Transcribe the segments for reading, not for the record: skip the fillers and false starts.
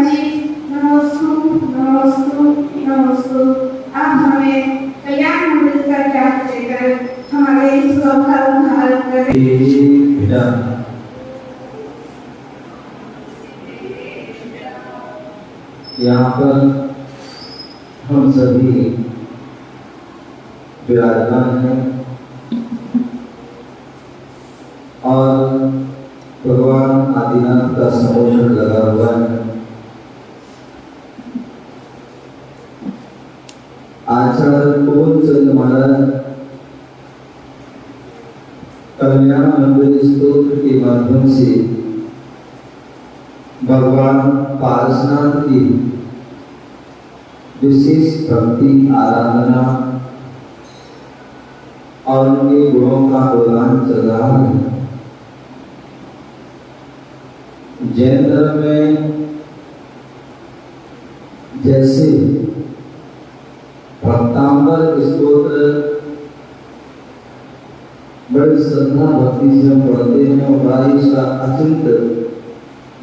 जी नमोस्तु। आप हमें कल्याण मंदिर का त्याग देकर हमारे इस स्वभाव धारण करें। बेटा यहाँ पर हम सभी विराजमान हैं और भगवान आदिनाथ का समोषण लगा हुआ है। आचार्य पूर्णचंद महाराज कल्याण मंदिर स्तोत्र के माध्यम से भगवान पारसनाथ की विशेष भक्ति आराधना और उनके गुणों का गुणगान चल रहा है। जैन धर्म में जैसे भक्तांबर स्तोत्र बड़ी श्रद्धा भक्ति से हम पढ़ते हैं और बड़ा इसका अचिंत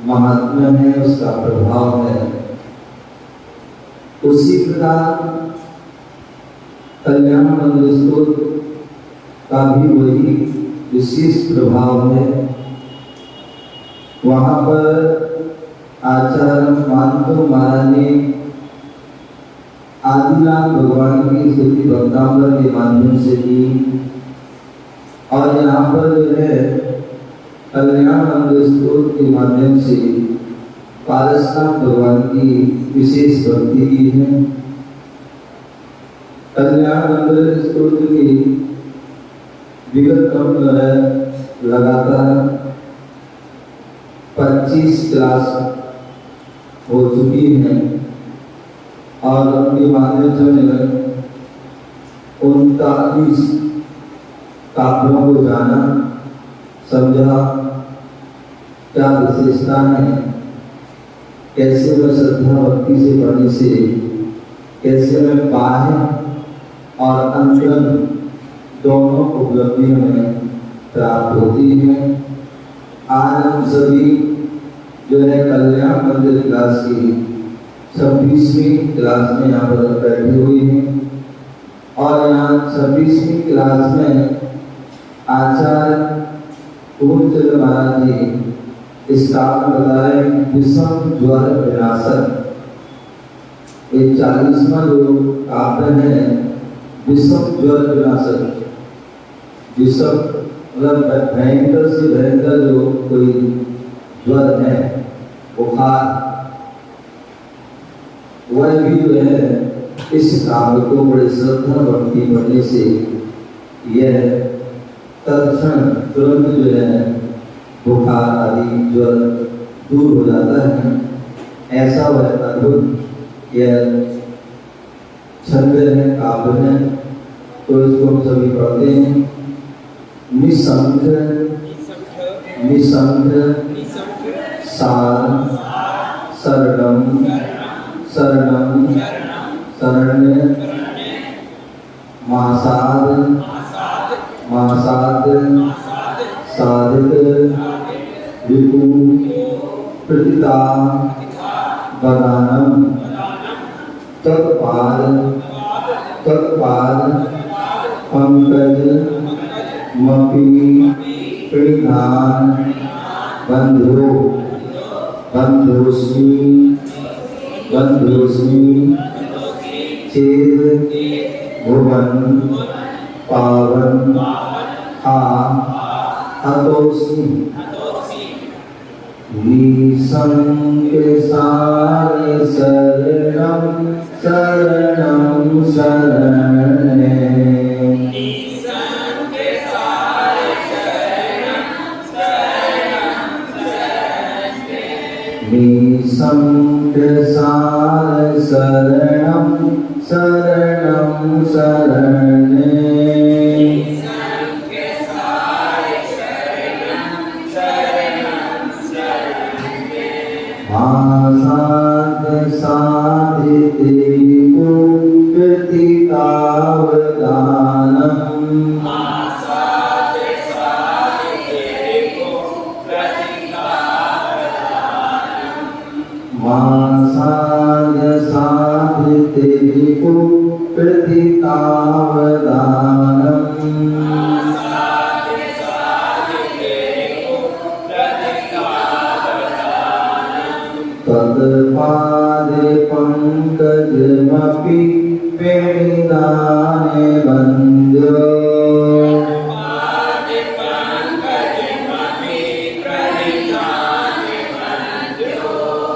महात्म्य है, उसका प्रभाव है। उसी प्रकार कल्याण मंदिर स्तोत्र का भी वही विशेष प्रभाव है। वहां पर आचार्य मानतो महाराज ने आदिनाथ भगवान की स्तुति भक्तांबर के माध्यम से की और यहाँ पर जो है कल्याण मंदिर स्तोत्र के माध्यम से पारसनाथ भगवान की विशेष भक्ति की है। कल्याण मंदिर स्तोत्र की विगत हम जो है लगातार 25 क्लास हो चुकी हैं और उनके माध्यम से 39 काव्यों को जाना समझा, क्या विशेषता है, कैसे मैं श्रद्धा भक्ति से पढ़ने से कैसे मैं बाह्य और अंतरंग दोनों उपलब्धियों में प्राप्त होती है। आज हम सभी जो है कल्याण मंदिर क्लास की 26वीं क्लास में यहाँ पर बैठे हुए हैं और यहाँ 26वीं क्लास में आचार्य पूर्णचंद महाराज जी इस काव्य बताए विषम ज्वर विनाशक। ये 40वां जो काव्य है विषम ज्वर विनाशक। विषम मतलब भयंकर से भयंकर जो कोई ज्वर है, बुखार, वह भी जो है इस काव्य को बड़े श्रद्धा भक्ति पढ़ने से यह तत्क्षण तुरंत जो है बुखार आदि ज्वर दूर हो जाता है। ऐसा वह अद्भुत यह छंद है, काव्य है। तो इसको हम सभी पढ़ते हैं। निसंख सार शरणम शरणम शरण्य मासाद साधित विपु प्रतिता बदानम तत्पाद पंकज मपि प्रणिधान बंधोस्मि चेद भुवन पावन हतोस्मि निसंक सार शरणं शरणं शरणे निसंक सार शरणं शरणं शरणे साधिते प्रतितावदानम् मा तेरिको प्रतितावदानम् तत्पादे पंकजमपि प्रणिधाने वन्द्यो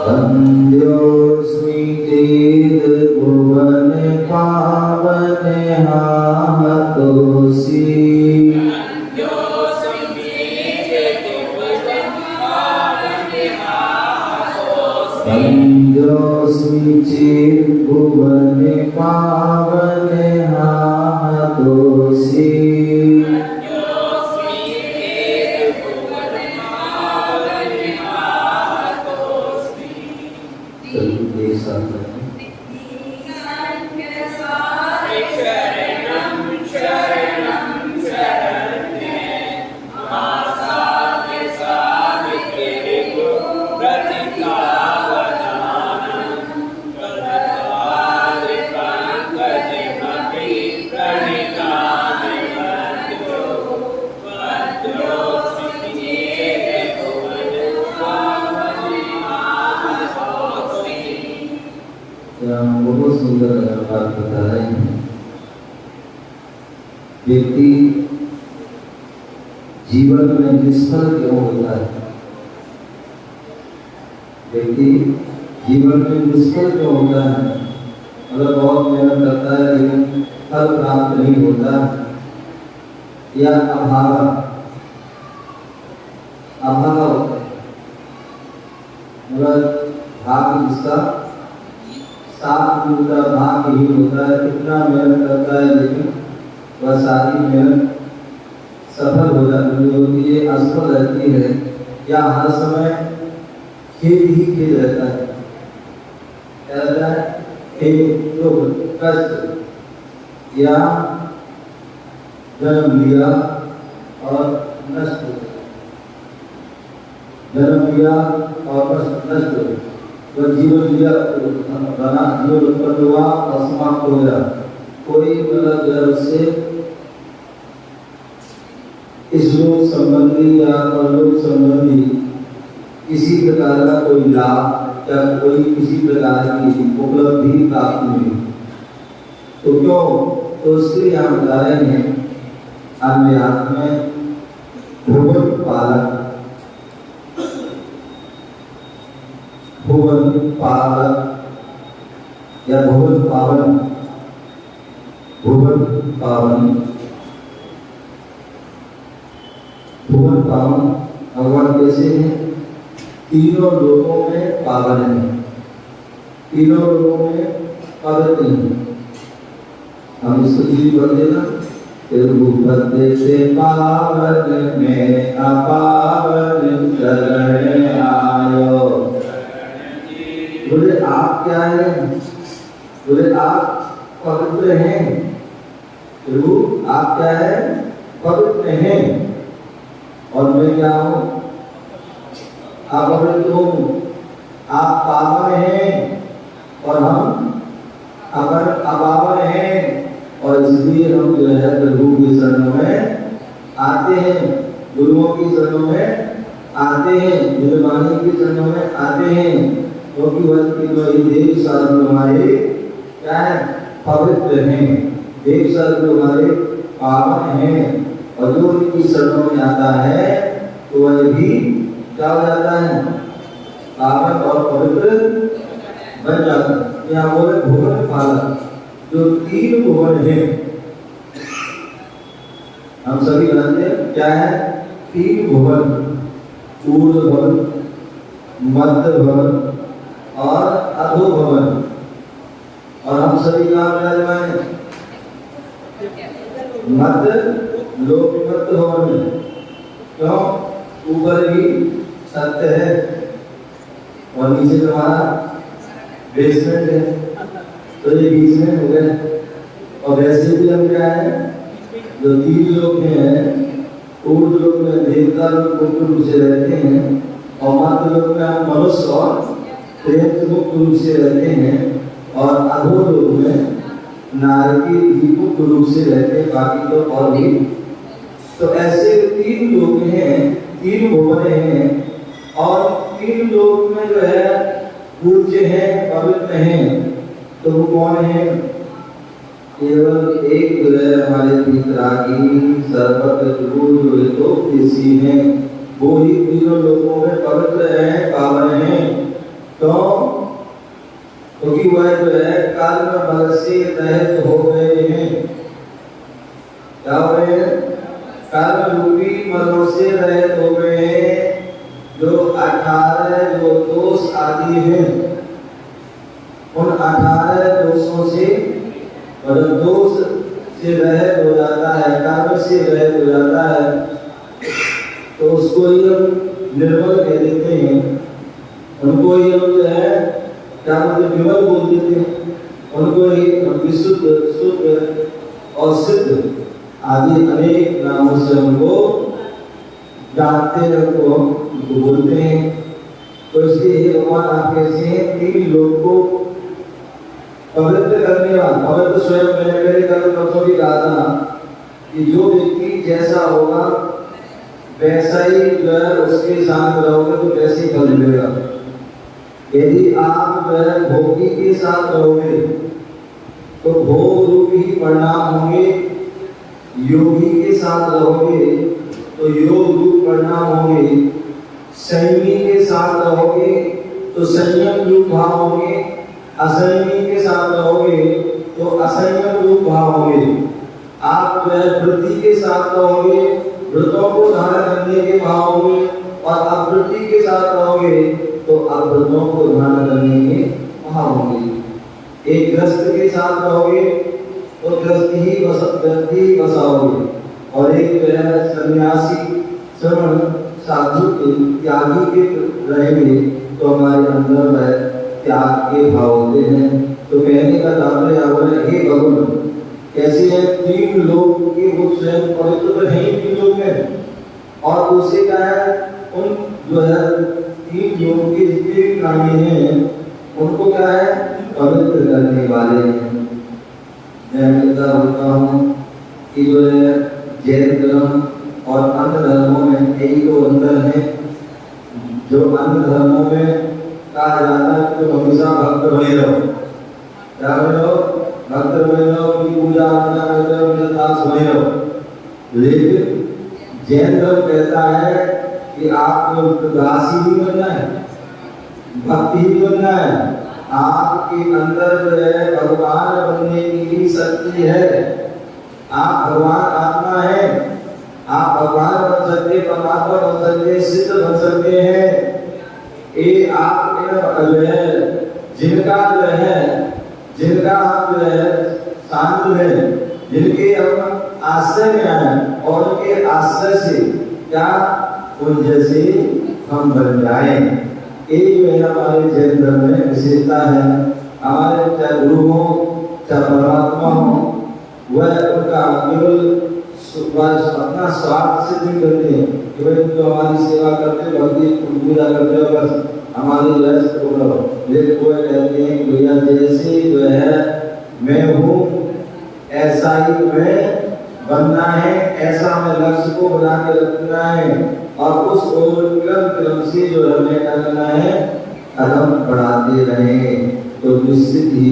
वन्द्योऽस्मि चेद् भुवने पावने हातोऽसि वन्द्योऽस्मि चेद् भुवने पावने हातोऽसि बहुत सुंदर बात बता रहे हैं। व्यक्ति जीवन में निष्फल क्यों होता है? व्यक्ति जीवन में निष्फल क्यों होता है? मतलब बहुत मेहनत करता है लेकिन फल प्राप्त नहीं होता, या अभाव होता है। मतलब भाग जिसका साथ मिलता भाग ही होता है, कितना मेहनत करता है लेकिन वह सारी मेहनत सफल हो जाती होती है, असफल रहती है, या हर समय खेद ही खेद रहता है। क्या रहता है? खेद, दुख, कष्ट, या जन्म लिया और नष्ट हो गया, जन्म लिया और नष्ट हो गया, वह जीवन लिया बना, जीवन उत्पन्न हुआ और समाप्त हो गया। कोई मतलब उससे इस लोक संबंधी या परलोक संबंधी किसी प्रकार का कोई लाभ या कोई किसी प्रकार की उपलब्धि प्राप्त नहीं। तो क्यों? तो उसके लिए हम बता रहे हैं अध्यात्म में भुवन पालक, भुवन पालक या भुवन पावन, भुवन पावन, भुवन पावन भगवान कैसे हैं? तीनों लोकों में पावन है, तीनों लोकों में पवित्र है। हम इसको जी पढ़ देना, भूपते से पावन में अपावन शरण आयो। बोले आप क्या है? बोले आप पवित्र हैं। प्रभु आप क्या है? पवित्र हैं। और मैं क्या हूँ? अपवित्र हूँ। आप पावन हैं और हम अपावन हैं, और इसलिए हम जो है प्रभु की शरणों में आते हैं, गुरुओं की शरणों में आते हैं, गुरुवाणी की शरणों में आते हैं, क्योंकि वह देव शास्त्र हमारे क्या है? पवित्र हैं। देव शास्त्र हमारे पावन हैं, और जो उनकी शरणों में आता है तो वह भी क्या हो जाता है? पावन और पवित्र बन जाता है। यहाँ बोले भुवन पालक, जो तीन भुवन है, हम सभी जानते हैं क्या है? तीन भुवन, ऊर्ध्व भवन, मध्य भवन और अधो भवन। और हम सभी कहाँ विराजमान हैं? मध्य लोक मध्य भवन में। क्यों? ऊपर भी सत्य है और नीचे तुम्हारा बेसमेंट है, तो ये बीच में हो गए। और वैसे भी हम क्या है? जो तीन लोग हैं, ऊर्ध्व लोक में देवता लोग मुक्त रूप से रहते हैं, और मध्य लोक में हम मनुष्य और प्रेम से मुक्त रूप से रहते हैं, और अधोलोक में नारकी ही मुक्त रूप से रहते हैं, बाकी तो और भी। तो ऐसे 3 लोक हैं, 3 भुवन हैं, और 3 लोक में जो है पूज्य हैं, पवित्र हैं। तो वो कौन है? केवल एक जो है हमारे पितरागी सर्वत्र तो किसी हैं, वो ही तीनों लोगों में पवित्र हैं, पावन हैं। क्योंकि वह जो है कर्म बल से रहित हो गए हैं। क्या हो गए हैं? कर्म रूपी मलों से रहित हो गए हैं। जो 18 जो दोष आदि हैं, उन 18 दोषों से, और दोष से रहित हो जाता है, कर्म से रहित हो जाता है, तो उसको ही हम निर्मल कह देते हैं। उनको ही हम जो है क्या बोलते, विमल बोल देते हैं। उनको ही हम विशुद्ध, शुद्ध और सिद्ध आदि अनेक नामों से उनको जानते हैं, उनको बोलते हैं। तो इसलिए भगवान आप कैसे हैं? 3 लोग को पवित्र करने वाला। पवित्र स्वयं मैंने मेरे कल परसों भी कहा था कि जो व्यक्ति जैसा होगा वैसा ही जो है उसके साथ रहोगे तो वैसे ही फल मिलेगा। यदि आप जो है भोगी के साथ रहोगे तो भोग रूप ही परिणाम होंगे, योगी के साथ रहोगे तो योग रूप परिणाम होंगे, संयमी के साथ रहोगे तो संयम रूप भाव होंगे, असंयमी के साथ रहोगे तो असंयम रूप भाव होंगे। आप जो है वृत्ति के साथ रहोगे, व्रतों को धारण करने के भाव होंगे, और अवृत्ति के साथ रहोगे तो अवृतों को धारण करने के भाव होंगे। एक ग्रस्त के साथ रहोगे तो ग्रस्त ही बसाओगे, और एक जो है सन्यासी श्रवण साधु त्यागी के रहेंगे तो हमारे अंदर वह त्याग के भाव होते हैं। तो कहने का तात्पर्य है, हे भगवान कैसे है? 3 लोग के वो स्वयं पवित्र हैं 3 लोग में, और दूसरे क्या है? उन जो है 3 लोग के जितने भी प्राणी हैं उनको क्या है? पवित्र करने वाले हैं। मैं मिलता होता हूँ कि जो है जैन धर्म और अन्य धर्मों में यही तो अंतर है। जो अन्य धर्मों में कहा जाता है कि तुम हमेशा भक्त बने रहो, क्या बने रहो? भक्त बने रहो, उनकी पूजा अर्चना करते रहो, उनके दास बने रहो। लेकिन जैन धर्म कहता है कि आपको दासी भी बनना है, भक्ति भी बनना है। आपके अंदर जो है भगवान बनने की शक्ति है। आप भगवान आत्मा है, आप भगवान बन सकते, परमात्मा बन सकते, सिद्ध बन सकते हैं। ये आप जो है जिनका हम जो है शांत है, जिनके हम आश्रय में आए और उनके आश्रय से क्या उन जैसे हम बन जाए। एक जो है हमारे जैन धर्म में विशेषता है। हमारे चाहे गुरु हो चाहे परमात्मा हो, वह उनका केवल अपना स्वार्थ से नहीं करते हैं कि भाई तो हमारी सेवा करते, भक्ति पूजा करते हो, बस हमारी लक्ष्य को करो। लेकिन वो कहते हैं कि भैया जैसे जो है मैं हूँ ऐसा ही मैं बनना है, ऐसा मैं लक्ष्य को बना के रखना है, और उस क्रम से जो है हमें क्या करना है? कदम बढ़ाते रहें, तो निश्चित ही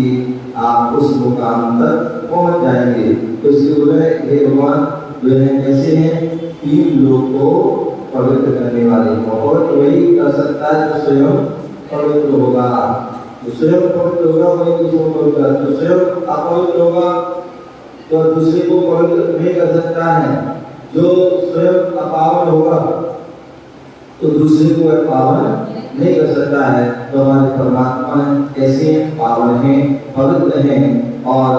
आप उस मुकाम तक पहुंच जाएंगे। तो इसलिए हे भगवान जो है कैसे हैं? 3 लोग को पवित्र करने वाले हो, और वही कर सकता है जो स्वयं पवित्र होगा। जो स्वयं पवित्र होगा वही दूसरों को पवित्र, जो स्वयं अपवित्र होगा तो दूसरे को पवित्र नहीं कर सकता है। जो स्वयं अपावन होगा तो दूसरे को पावन नहीं कर सकता है। तो हमारे परमात्मा कैसे पावन हैं, पवित्र हैं, और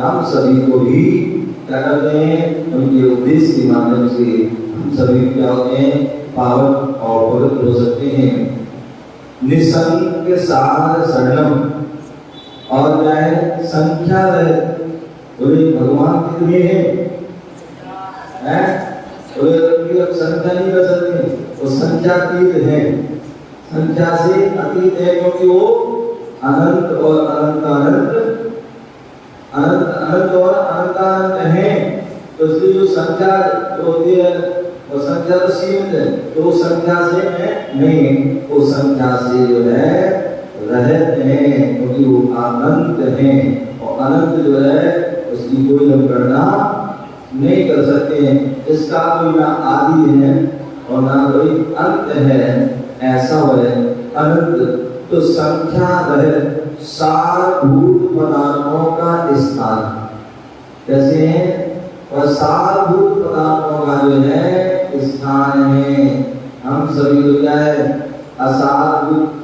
हम सभी को भी क्या करते हैं? उनके उपदेश के माध्यम से हम सभी क्या होते हैं? पावन और पवित्र हो सकते हैं। निसंग सार शरणम, और क्या है? संख्या रहित। बोले भगवान कितने हैं? संख्या नहीं कर सकते, वो संख्यातीत है, संख्या से अतीत है, क्योंकि वो अनंत और अनंतानंत, अनंत अनंत और अनंतानंत हैं। तो इसकी जो संख्या होती है वो संख्या तो सीमित है, तो वो संख्या से नहीं, वो संख्या से जो है रहते हैं, क्योंकि वो अनंत हैं। और अनंत जो है उसकी कोई हम गणना नहीं कर सकते हैं। इसका कोई ना आदि है और ना कोई अंत है, ऐसा है अनंत। तो संख्या रहित सारभूत पदार्थों का स्थान कैसे है, और सारभूत पदार्थों का जो है स्थान है। हम सभी लोग क्या है असारभूत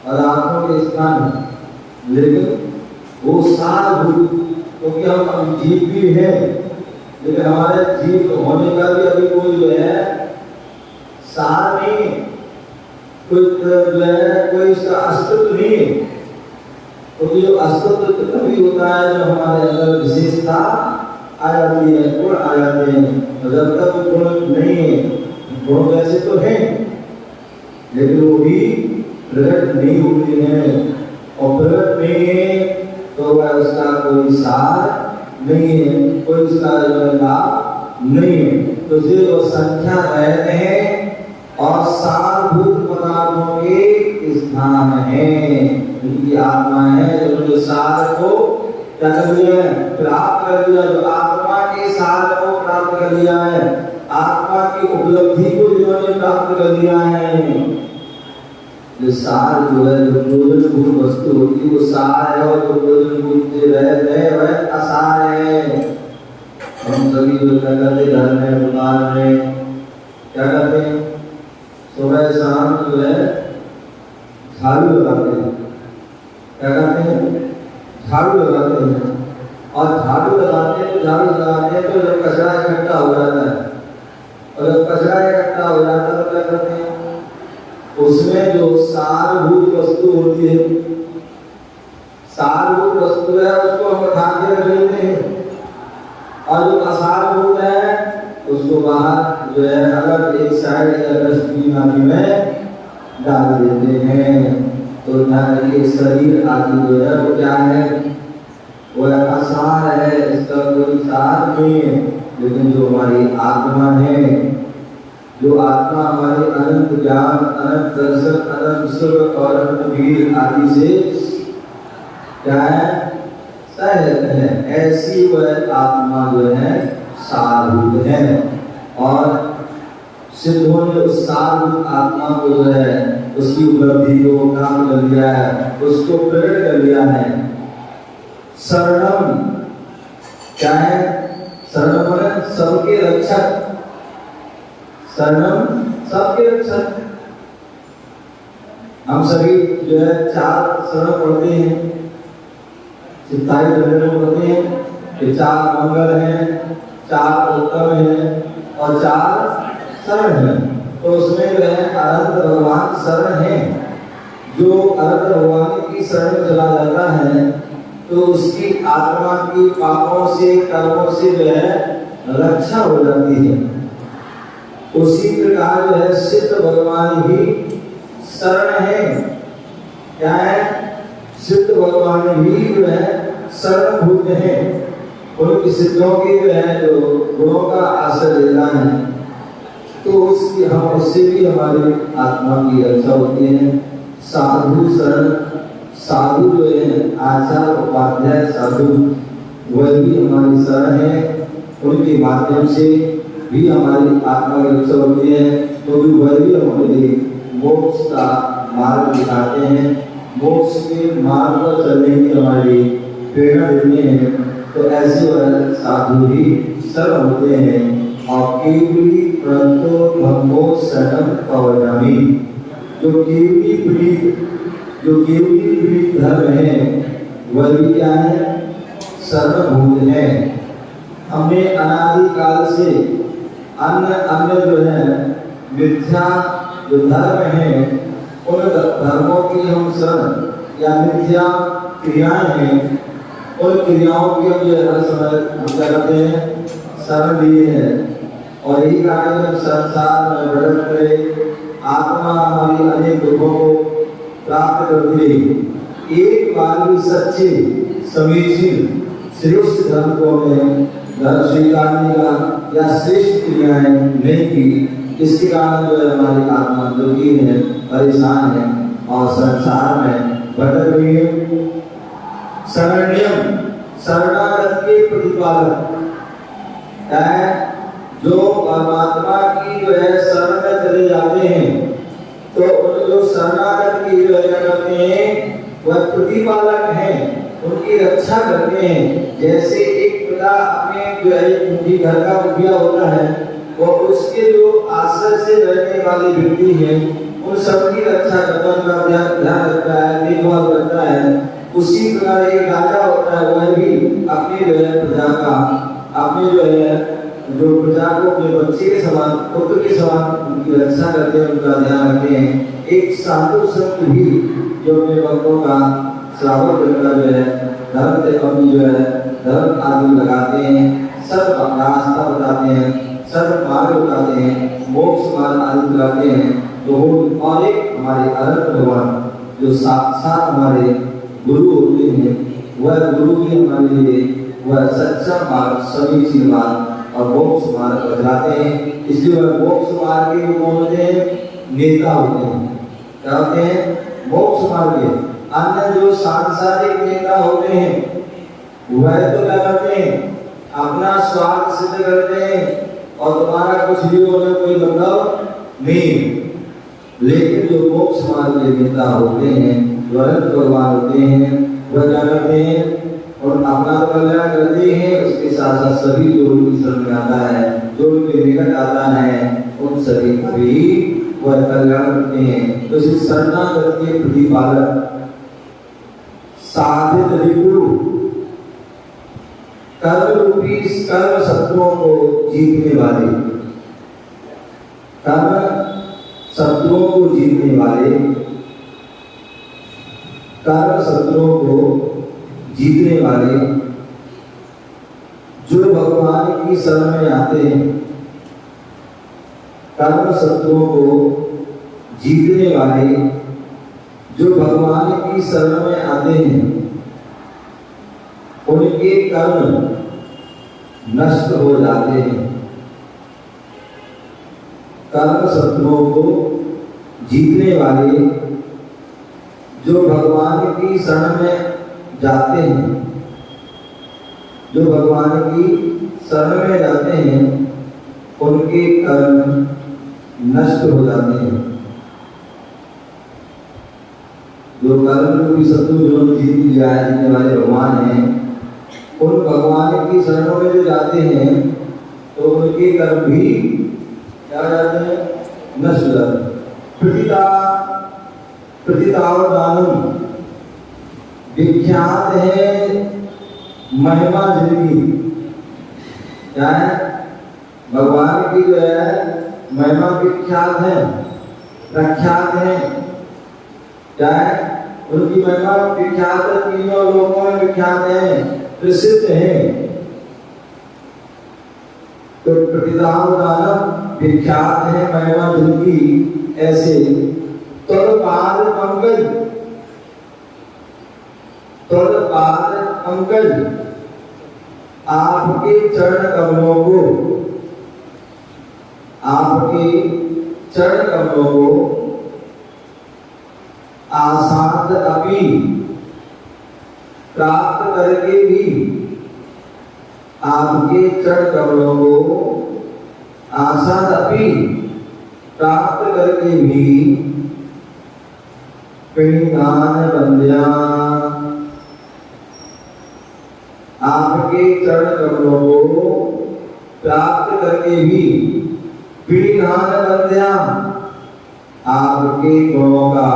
पदार्थों के स्थान, लेकिन वो सारभूत, क्योंकि हम जीव भी है, लेकिन हमारे जीव होने का भी अभी कोई जो है सार नहीं, कोई जो है कोई इसका अस्तित्व नहीं है। तो जो अस्तित्व तभी होता है जब हमारे अंदर विशेषता आ जाती है, गुण आ जाते हैं। जब तक गुण नहीं है, गुण वैसे तो है लेकिन वो भी प्रकट नहीं होते हैं, और प्रकट नहीं है तो वह उसका कोई सार नहीं है, कोई उसका लाभ नहीं है। तो जो संख्या रहते हैं और सारभूत पदार्थों के स्थान है, उनकी आत्मा है जो सार को क्या कर लिया है, प्राप्त कर लिया, जो आत्मा के सार को प्राप्त कर लिया है, आत्मा की उपलब्धि को जिन्होंने प्राप्त कर लिया है। जो सार जो है जो प्रयोजनभूत वस्तु होती है वो सार है, और जो प्रयोजनभूत से रहते हैं वह असार है। हम सभी लोग क्या करते हैं, घर में दुकान में क्या करते हैं, सुबह शाम जो है झाड़ू लगाते हैं, क्या करते हैं झाड़ू लगाते हैं, और झाड़ू लगाते हैं तो जब कचरा इकट्ठा हो जाता है, और जब कचरा इकट्ठा हो जाता है तो क्या करते हैं, उसमें जो सारभूत वस्तु होती है, सारभूत वस्तु है उसको हम उठा के रख लेते हैं, और जो असारभूत है उसको बाहर जो है अलग एक साइड या डस्टबिन आदि में डाल देते हैं। तो ये शरीर आदि जो है वो क्या है, वो असार है, इसका कोई सार नहीं है। लेकिन जो हमारी आत्मा है, जो आत्मा हमारे अनंत ज्ञान, अनंत दर्शन, अनंत सुख और अनंत वीर आदि से क्या है सहित है, ऐसी वह आत्मा जो है सारभूत है। और सिद्धों ने उस सारभूत आत्मा को जो है उसकी उपलब्धि को प्राप्त कर लिया है, उसको प्रकट कर लिया है। शरणम क्या है, शरणम सबके रक्षक, शरणम सबके रक्षक। हम सभी जो है 4 शरण पढ़ते हैं, 27 शरण पढ़ते हैं कि 4 मंगल हैं, 4 उत्तम हैं और 4 शरण हैं। तो उसमें जो है अनंत भगवान शरण है। जो अनंत भगवान की शरण में चला जाता है तो उसकी आत्मा की पापों से, कर्मों से जो है रक्षा हो जाती है। उसी प्रकार जो है सिद्ध भगवान भी शरण है। क्या है, सिद्ध भगवान भी जो है शरणभूत है। उनकी सिद्धों की जो है जो गुणों का आश्रय लेना है, तो उसकी हम उससे भी हमारी आत्मा की रक्षा होती है। साधु शरण, साधु जो है आचार्य उपाध्याय साधु, वह भी हमारी शरण है। उनके माध्यम से भी हमारी आत्मा की रक्षा होती है, क्योंकि वह भी हमारे मोक्ष का मार्ग दिखाते हैं, मोक्ष के मार्ग पर चलने की हमारी प्रेरणा देते हैं। तो ऐसे वह साधु ही शरण होते हैं। और केवली परंतु धम्मो शरणम पवनामि, जो केवली प्रीत धर्म है वह भी क्या है, शरणभूत है। हमने अनादिकाल से अन्य जो है मिथ्या जो धर्म है उन धर्मों की हम शरण या मिथ्या क्रियाएं हैं, उन क्रियाओं की हम जो है हर समय क्या करते हैं, शरण लिए हैं। और यही कारण जब संसार में भटकते आत्मा हमारी अनेक दुखों को प्राप्त करती है, एक बार भी सच्चे समीचीन श्रेष्ठ धर्म को हमें धर्म स्वीकारने का या श्रेष्ठ क्रियाएं नहीं की, इसके कारण जो है हमारी आत्मा दुखी है, परेशान है और संसार में भटक रही है। शरण्यम शरणागत के प्रतिपालक है, जो परमात्मा की जो है शरण में चले जाते हैं तो उन जो शरणागत की जो है करते हैं वह प्रतिपालक हैं, उनकी रक्षा करते हैं। जैसे एक पिता अपने जो है उनकी घर का मुखिया होता है, वो उसके जो आश्रय से रहने वाले व्यक्ति हैं उन सबकी रक्षा करता है, उनका ध्यान रखता है, देखभाल करता है। उसी प्रकार एक राजा होता है, वह भी अपनी जो है प्रजा का, अपनी जो है जो प्रजा को अपने बच्चे के समान, पुत्र के समान उनकी रक्षा करते हैं, उनका ध्यान रखते हैं। एक साधु संत भी जो अपने भक्तों का श्रावक बनकर जो है धर्म से अपनी जो है धर्म आदि लगाते हैं, सब रास्ता बताते हैं, सब मार्ग बताते हैं, मोक्ष मार्ग आदि बताते हैं। तो वो और एक हमारे अनंत भगवान जो साक्षात हमारे गुरु होते हैं, वह गुरु भी हमारे लिए वह सच्चा मार्ग, समीचीन मार्ग और मोक्ष मार्ग बतलाते हैं। इसलिए वह मोक्ष मार्ग के कौन होते हैं? नेता होते हैं। क्या होते हैं? मोक्ष मार्ग के। अन्य जो सांसारिक नेता होते हैं वह तो क्या करते हैं? अपना स्वार्थ सिद्ध करते हैं और तुम्हारा कुछ भी होने कोई मतलब नहीं। लेकिन जो मोक्ष मार्ग के नेता होते हैं, जो अनंत भगवान होते हैं, वह क्या करते हैं? और अपना कल्याण करते हैं, उसके साथ साथ सभी जो उनकी शरण में आता है, जो उनके निकट आता है, उन सभी का भी वह कल्याण करते हैं। तो इस शरणागत के प्रतिपालक साधित रिपु कर्म रूपी कर्म शत्रुओं को जीतने वाले, कर्म शत्रुओं को जीतने वाले, कर्म शत्रुओं को जीतने वाले, जो भगवान की शरण में आते हैं, कर्म शत्रुओं को जीतने वाले, जो भगवान की शरण में आते हैं, उनके कर्म नष्ट हो जाते हैं। कर्म शत्रुओं को जीतने वाले, जो भगवान की शरण में जाते हैं, जो भगवान की शरण में जाते हैं, उनके कर्म नष्ट हो जाते हैं। जो कर्म रूपी शत्रु जो जीत लिया है, जीतने वाले भगवान हैं, उन भगवान की शरणों में जो जाते हैं तो उनके कर्म भी क्या हो जाते हैं? नष्ट हो जाते हैं। प्रतितावदानम विख्यात है महिमा जिंदगी। क्या है? भगवान की जो है महिमा विख्यात है, प्रख्यात है। क्या है? उनकी महिमा विख्यात है, तीनों लोगों में विख्यात है, प्रसिद्ध है। तो प्रतिदान विख्यात है महिमा जिनकी ऐसे। तोलपाद पंकज, तोलपाद पंकज आपके चरण कमलों को, आपके चरण कमलों को आसाद अपी प्राप्त करके भी, आपके चरण कमलों को आसाद अपी प्राप्त करके भी प्रणिधान बंध्या, आपके चरण कमलों को प्राप्त करके भी प्रणिधान बंध्या, आपके गुणों का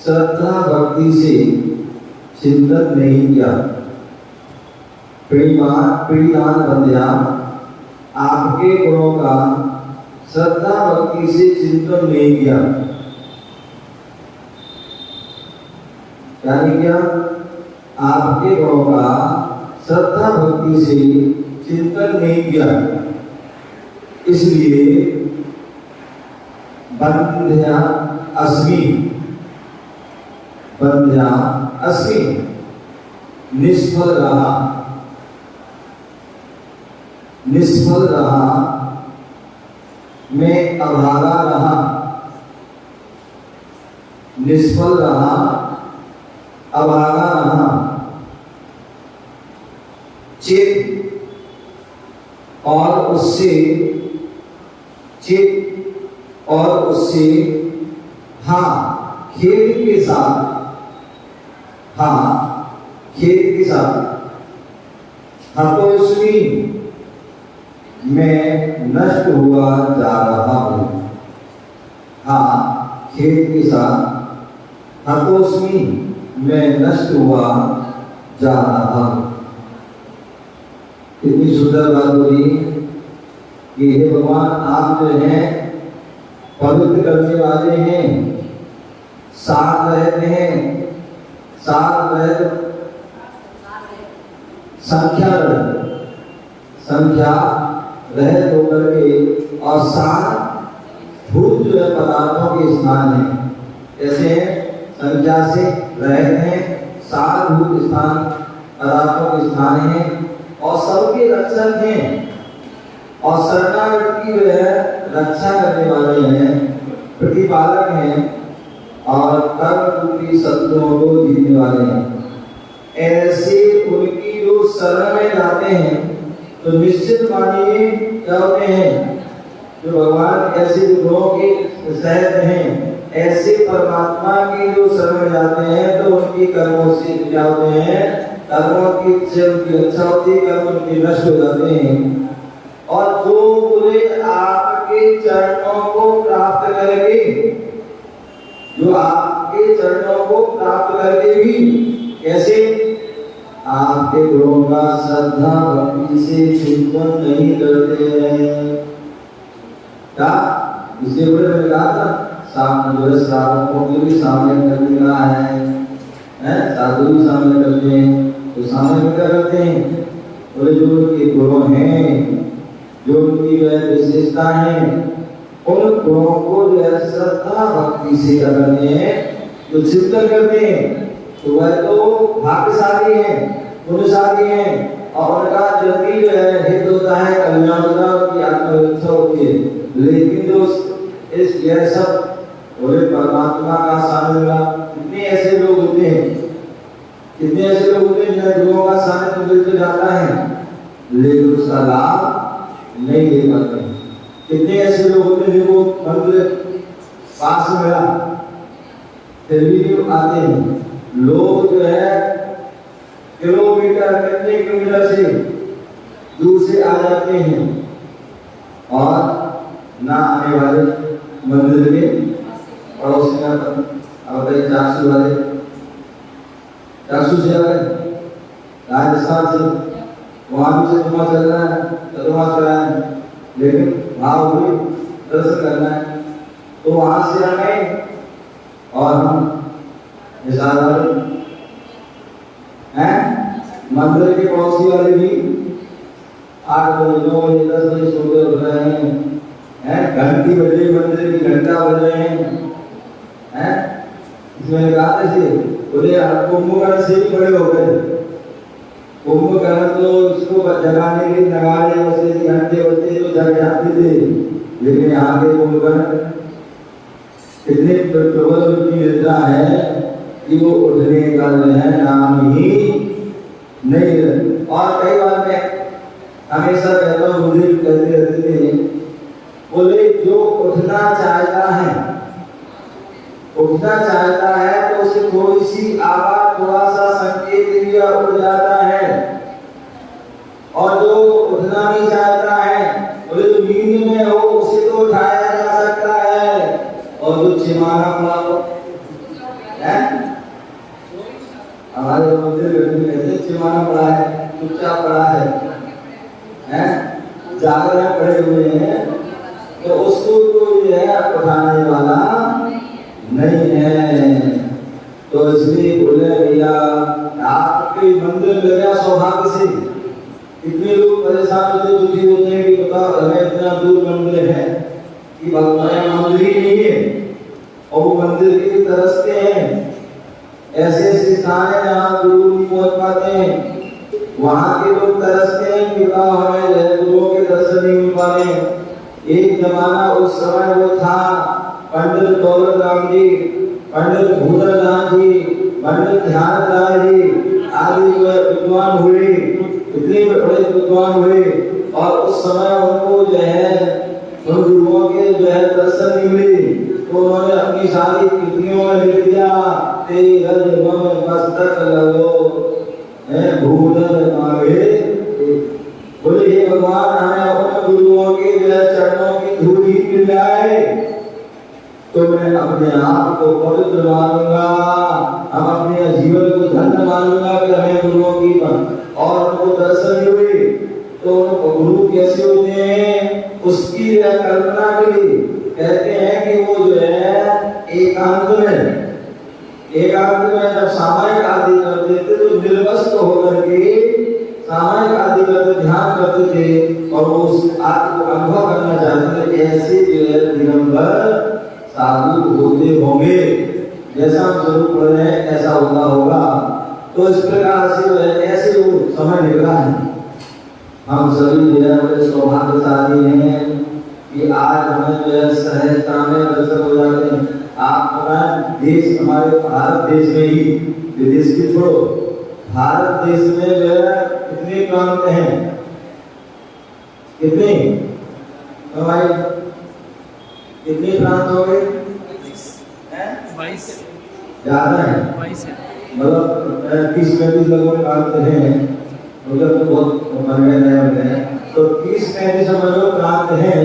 श्रद्धा भक्ति से चिंतन नहीं किया। प्रणिधान बंध्या, आपके गुणों का श्रद्धा भक्ति से चिंतन नहीं किया। क्या नहीं किया? आपके गुणों का श्रद्धा भक्ति से चिंतन नहीं किया, इसलिए बंध्या अस्मि, बंध्या अस्मि, निष्फल रहा, निष्फल रहा, मैं अभागा रहा, निष्फल रहा, अभागा रहा। चित और उससे, चित और उससे, हाँ खेद के साथ, हाँ खेद के साथ, हतोस्मि मैं नष्ट हुआ जा रहा हूँ, हाँ खेद के साथ, हतोस्मि मैं नष्ट हुआ जा रहा हूँ। इतनी सुंदर बात बोली कि हे भगवान आप जो हैं पवित्र करने वाले हैं, साथ रहते हैं, साथ रह संख्या रहित होकर के और साथ भूत जो है पदार्थों के स्थान है। जैसे संख्या से रहित हैं, साथ भूत स्थान पदार्थों के स्थान है और सबके रक्षक हैं और शरणागत की जो है रक्षा करने वाले हैं, प्रतिपालक हैं और कर्म रूपी शत्रुओं को जीतने वाले हैं। ऐसे उनकी जो शरण में जाते हैं तो निश्चित मानिए क्या होते हैं, जो भगवान ऐसे गुणों के सहित हैं, ऐसे परमात्मा की जो शरण में जाते हैं तो उनकी कर्मों से क्या होते हैं, कर्मों की से उनकी रक्षा होती है, कर्म उनके नष्ट हो जाते हैं। और जो बोले आपके चरणों को प्राप्त करके, जो आपके चरणों को प्राप्त करके भी कैसे आपके गुणों का श्रद्धा भक्ति से चिंतन नहीं करते हैं। क्या इसलिए बोले मैंने कहा था सामने जो है श्रावकों के भी सामने करने का है, साधु भी सामने करते हैं, तो सामने में क्या करते हैं, बोले जो उनके गुण हैं, जो उनकी विशेषता है, उन गुणों को जो है श्रद्धा भक्ति से करते हैं, जो चिंतन करते हैं तो वह तो भाग्यशाली हैं, पुण्यशाली हैं और उनका जल्दी जो है हित होता है, कल्याण होता है, उनकी आत्मरक्षा होती है। लेकिन जो इस यह सब बोले परमात्मा का सानिध्य, कितने ऐसे लोग होते हैं, कितने ऐसे लोग होते हैं जिन्हें गुरुओं का सानिध्य मिलते जाता है लेकिन उसका लाभ नहीं ले पाते हैं। कितने ऐसे लोग होते हैं जिनको मंदिर पास मिला फिर भी आते हैं। लोग जो है किलोमीटर, कितने किलोमीटर से दूर से आ जाते हैं और ना आने वाले मंदिर के पड़ोस में अब 400 वाले 400 से आ गए राजस्थान से, वहां भी चंद्रमा चल रहा है, चंद्रमा चल रहा है, लेकिन भाव भी दर्शन करना है तो वहां से आ गए और हम मंदिर के पड़ोसी वाले भी 8 बजे 9 बजे 10 बजे सोते उठ रहे हैं, घंटी बज रही, मंदिर की घंटा बज रहे हैं। इसमें कहा थे बोले कुंभकर्ण से भी बड़े हो गए, कुंभकर्ण तो इसको जगाने के नगाड़े बजते घंटे बजते तो जग जाते थे, लेकिन यहाँ के कुंभकर्ण कितने प्रबल उनकी निद्रा है कि वो उठने का जो है नाम ही नहीं। और कई बार मैं हमेशा कहता हूँ, मुझे कहते रहते थे, बोले जो उठना चाहता है, उठना चाहता है तो उसे थोड़ी सी आवाज, थोड़ा सा संकेत दिया उठ जाता है, और जो उठना नहीं चाहता है बोले जो नींद में हो उसे तो उठाया जा सकता है, और जो चिमाना पड़ा हो हमारे मंदिर में कहते चिमाना पड़ा है, चुपचाप पड़ा है, जागरण पड़े हुए हैं, तो उसको कोई है उठाने वाला नहीं है। तो इसलिए बोले भैया आपके मंदिर में गया सौभाग्य से, कितने लोग परेशान होते दुखी होते हैं कि बताओ हमें इतना दूर मंदिर है कि भगवान मंदिर ही नहीं है और वो मंदिर की तरसते हैं ऐसे ऐसे स्थान है जहाँ गुरु नहीं पहुंच पाते हैं, वहाँ के लोग तरसते हैं कि हमें गुरुओं के दर्शन नहीं मिल पाते। एक जमाना उस समय वो था, पंडित दौलत राम जी, पंडित भूतनाथ जी, पंडित ध्यानदास जी आदि विद्वान हुए, इतने बड़े विद्वान हुए, और उस समय उनको जो है उन गुरुओं के जो है दर्शन नहीं मिले, तो उन्होंने अपनी सारी कृतियों में लिख दिया, तेरज मम मस्तक लगो भूतल मावे। बोले हे भगवान, हमें उन गुरुओं के जो है चरणों की धूल ही मिल जाए तो मैं अपने आप को पवित्र मानूंगा, हम अपने जीवन को धन्य मानूंगा कि हमें गुरुओं की और उनको दर्शन हुए। तो उनको गुरु कैसे होते हैं उसकी कल्पना करिए। कहते हैं कि वो जो है एकांत में जब सामायिक आदि करते थे तो निर्वस्त्र होकर के सामायिक आदि करते ध्यान करते थे, और वो उस आत्म को अनुभव करना चाहते थे। ऐसे जो है दिगंबर साधु होते होंगे, जैसा हम स्वरूप पढ़ रहे हैं ऐसा होता होगा। तो इस प्रकार से जो है ऐसे वो समय निकला है। हम सभी जो है बड़े सौभाग्यशाली हैं कि आज हमें जो है सहजता में दर्शन हो जाते हैं। आप बताएं, देश हमारे भारत देश में ही, विदेश की छोड़ो, भारत देश में जो है कितने प्रांत हैं, कितने भाई, कितने प्रांत हो गए? 22 ज्यादा है, 22 है, मतलब 30-35 लोगों प्रांत हैं, उधर तो बहुत बन गए, तो 30-35 समझो प्रांत हैं,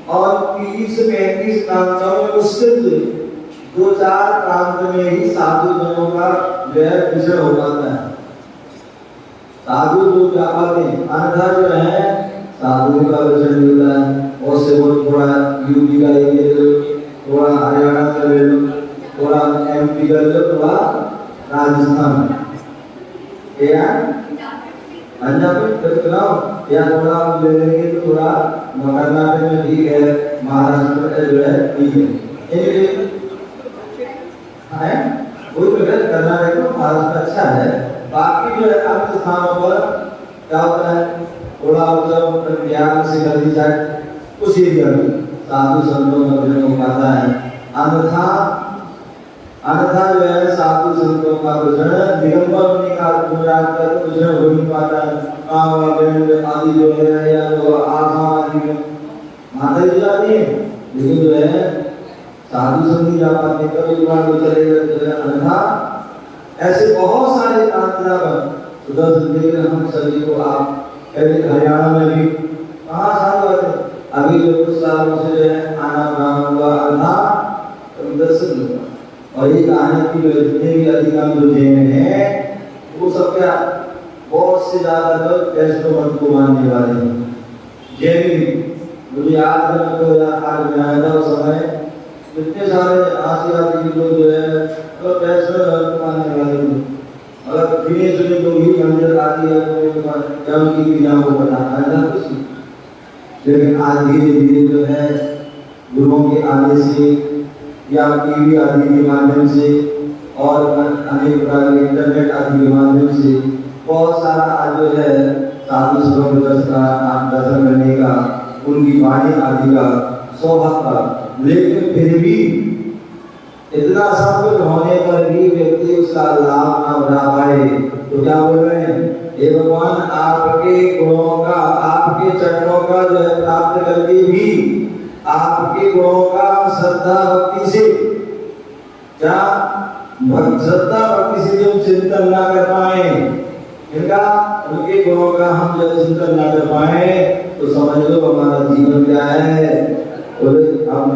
और 30-35 प्रांतों में मुश्किल से 2-4 प्रांत में ही साधु जनों का जो है विचरण हो पाता है। साधु लोग जा पाते हैं, अन्यथा जो है साधु का विचरण मिलता है। और से वो थोड़ा यूपी का एरिया ले लो, थोड़ा हरियाणा का ले लो, थोड़ा एमपी का ले लो, थोड़ा राजस्थान, पंजाब में चलाओ, या थोड़ा ले लेंगे तो थोड़ा कर्नाटक में ठीक है, महाराष्ट्र में जो है ठीक है, कोई तो कर्नाटक में महाराष्ट्र अच्छा है। बाकी जो है अन्य स्थानों पर क्या होता है, थोड़ा मतलब बिहार से गलती जाए उस एरिया में साधु संतों का विचरण हो पाता है। अन्यथा जो है साधु संतों का विचरण दिगंबर विचरण हो नहीं पाता है। आदि जो है या तो आसाम आदि में माता जी जाती है, लेकिन जो है साधु संत नहीं जा पाते, कभी बार तो चले। अन्यथा ऐसे बहुत सारे प्रार्थना पर उधर हम सभी को आप हरियाणा में भी कहाँ साधु आते, अभी जो कुछ सालों से जो है आना प्रारंभ हुआ, अन्ना दर्शन हुआ। और ये कहानी की जो जितने भी अधिकांश जो जैन हैं वो सब क्या बहुत से ज्यादा लोग वैष्णव मत को मानने वाले हैं। जैन मुझे याद है 2008 में आया था, उस समय इतने सारे आसियाती लोग जो है तो वैष्णव मत को मानने वाले थे। अगर गिने चुने लोग ही मंदिर आदि या उनकी क्रियाओं को बताना है ना कुछ, लेकिन आज धीरे धीरे जो है गुरुओं के आने से या टीवी आदि के माध्यम से और अनेक प्रकार के इंटरनेट आदि के माध्यम से बहुत सारा आज जो है साधु संतों दर्शन करने का, उनकी वाणी आदि का सौभाग्य। लेकिन फिर भी इतना सब कुछ होने पर भी व्यक्ति उसका लाभ न उठा पाए तो क्या बोल रहे हैं, हे भगवान आपके गुणों का, आपके चरणों का जो है प्राप्त करके भी आपके गुणों का श्रद्धा भक्ति से क्या श्रद्धा भक्ति से जो चिंतन ना कर पाए, इनका उनके गुणों का हम जब चिंतन ना कर पाए तो समझ लो हमारा जीवन क्या है, अब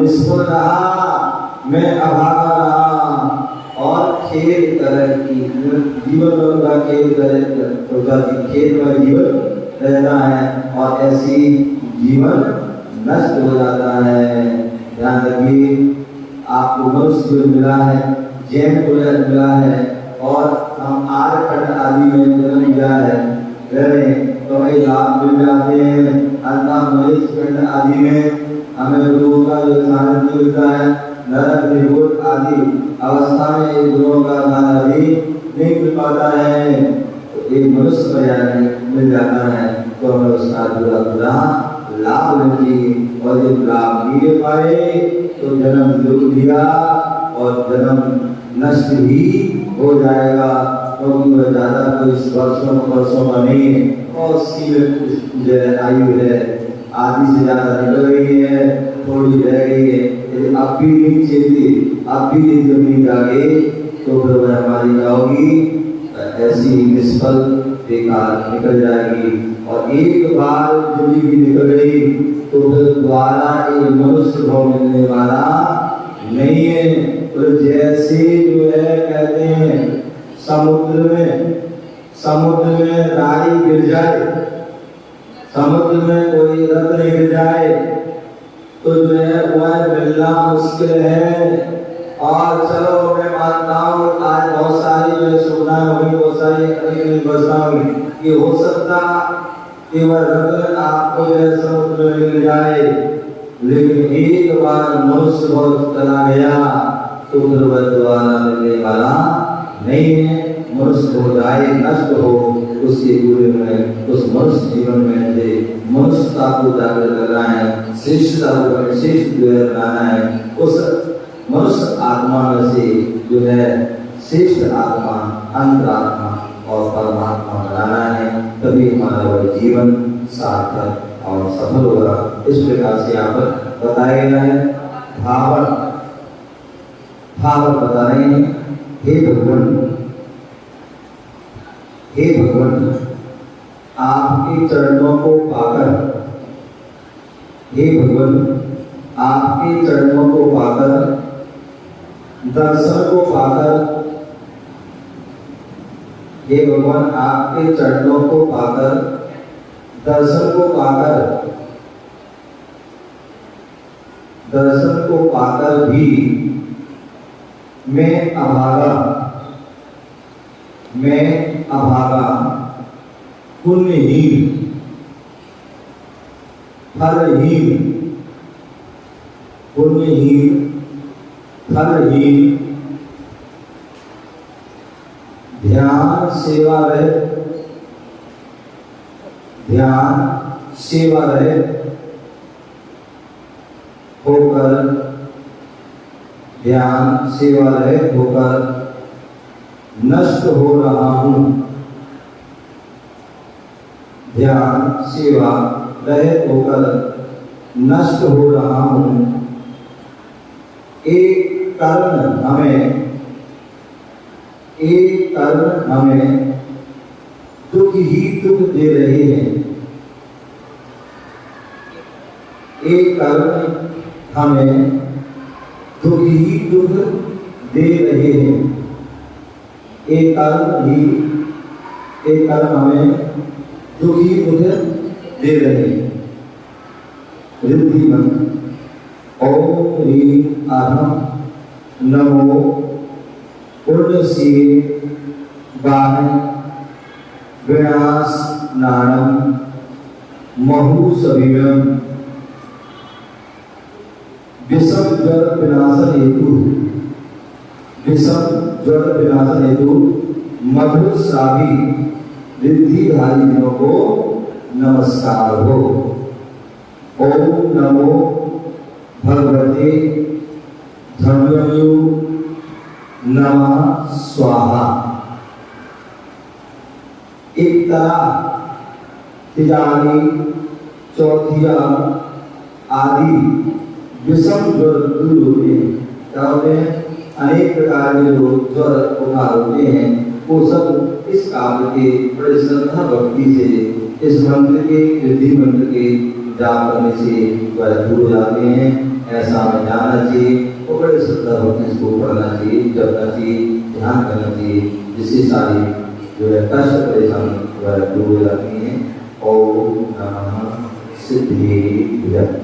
निष्फल रहा, मैं अभागा रहा और खेल तरह की जीवन में उनका खेल खेल में जीवन रहना है और ऐसी जीवन नष्ट हो जाता है। ध्यान रखिए, आपको मनुष्य जीवन मिला है, जैन को मिला है और हम आर्यखंड आदि में जन्म लिया है, तो हमें लाभ मिल जाते हैं। अंतः महेशखंड आदि में हमें गुरुओं का जो सानिध्य मिलता है, नरक निरोध आदि अवस्था में इन गुणों का दान अभी नहीं मिल पाता है, तो एक मनुष्य पर्याय मिल जाता है तो हमें उसका पूरा लाभ लेंगे। और जब लाभ नहीं ले पाए तो जन्म दुख दिया और जन्म नष्ट ही हो जाएगा, क्योंकि वह ज्यादा कोई वर्षों का नहीं है और सीमित जो आयु है, आधी से ज्यादा निकल गई है, थोड़ी रह गई है। यदि अब भी नहीं चेती, अब भी नहीं जमीन जागे तो फिर वह हमारी क्या होगी, ऐसी निष्फल बेकार निकल जाएगी। और एक बार जुड़ी भी निकल गई तो फिर दोबारा एक मनुष्य भाव मिलने वाला नहीं है। तो जैसे जो है कहते हैं समुद्र में राई गिर जाए, समुद्र में कोई रत्न गिर जाए तो जो है वह मिलना मुश्किल है। और चलो मैं मानता हूँ आज बहुत सारी जो सुविधा हुई, बहुत सारी व्यवस्था हुई, ये हो सकता कि वह रत्न आपको जो है समुद्र में मिल जाए, लेकिन एक बार मनुष्य बहुत चला गया तो फिर वह दोबारा मिलने वाला नहीं है। मनुष्य हो जाए, नष्ट हो, उसके पूरे में उस मनुष्य जीवन में से मनुष्यता को जागृत करना है, श्रेष्ठता को श्रेष्ठ जो है बनाना है। उस मनुष्य आत्मा में से जो है श्रेष्ठ आत्मा, अंतरात्मा और परमात्मा बनाना है, तभी हमारा वह जीवन सार्थक और सफल होगा। इस प्रकार से यहाँ पर बताया गया है। भाव बता रहे हैं, हे भगवान आपके चरणों को पाकर, हे भगवान आपके चरणों को पाकर, दर्शन को पाकर, हे भगवान आपके चरणों को पाकर, दर्शन को पाकर भी मैं अभागा पुण्यहीन फलहीन ध्यान सेवा रहे होकर नष्ट हो रहा हूँ। ध्यान सेवा रहित होकर नष्ट हो रहा हूँ। एक कारण हमें दुख ही दुख दे रहे हैं। एक कारण हमें दुख ही दुख दे रहे हैं। एक कारण हमें दुख ही दुख दे रहे हैं। रिद्धि ओम ह्रीं अहम नमो पुण्यशील गान विनाश नाणम महूसविरम विषम ज्वर विनाशन हेतु मधुर श्रावी रिद्धिधारियों को नमस्कार हो। ओम नमो भगवते धन्वयो नमः स्वाहा। एक तरह तिजानी, चौथिया आदि विषम ज्वर दूर होते हैं। क्या होते हैं? अनेक प्रकार के जो ज्वर बुखार होते हैं वो सब इस काव्य के बड़े श्रद्धा भक्ति से इस मंत्र के रिद्धि मंत्र के जाप करने से वह दूर हो जाते हैं। ऐसा हमें जानना चाहिए और बड़े श्रद्धा भक्ति इसको पढ़ना चाहिए, जपना चाहिए, ध्यान करना चाहिए, जिससे सारी जो है कष्ट परेशानी वह दूर हो जाती हैं। ओम नमः सिद्धि।